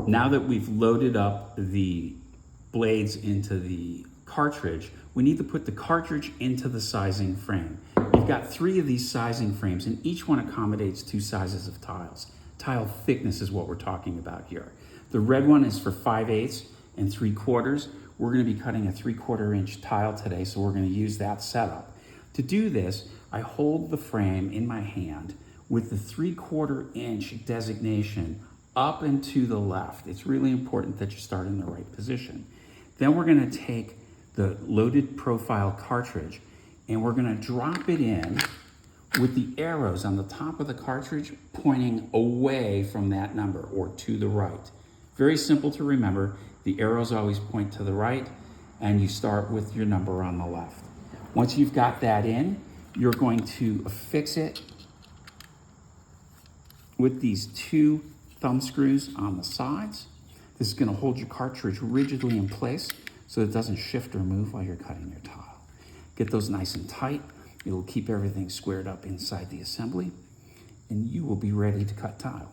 Now that we've loaded up the blades into the cartridge, we need to put the cartridge into the sizing frame. You've got 3 of these sizing frames, and each one accommodates 2 sizes of tiles. Tile thickness is what we're talking about here. The red one is for 5/8 and 3/4. We're going to be cutting a 3/4 inch tile today, so we're going to use that setup. To do this, I hold the frame in my hand with the 3/4 inch designation up and to the left. It's really important that you start in the right position. Then we're going to take the loaded profile cartridge and we're going to drop it in with the arrows on the top of the cartridge pointing away from that number or to the right. Very simple to remember. The arrows always point to the right and you start with your number on the left. Once you've got that in, you're going to affix it with these 2 thumb screws on the sides. This is going to hold your cartridge rigidly in place so it doesn't shift or move while you're cutting your tile. Get those nice and tight. It'll keep everything squared up inside the assembly, and you will be ready to cut tile.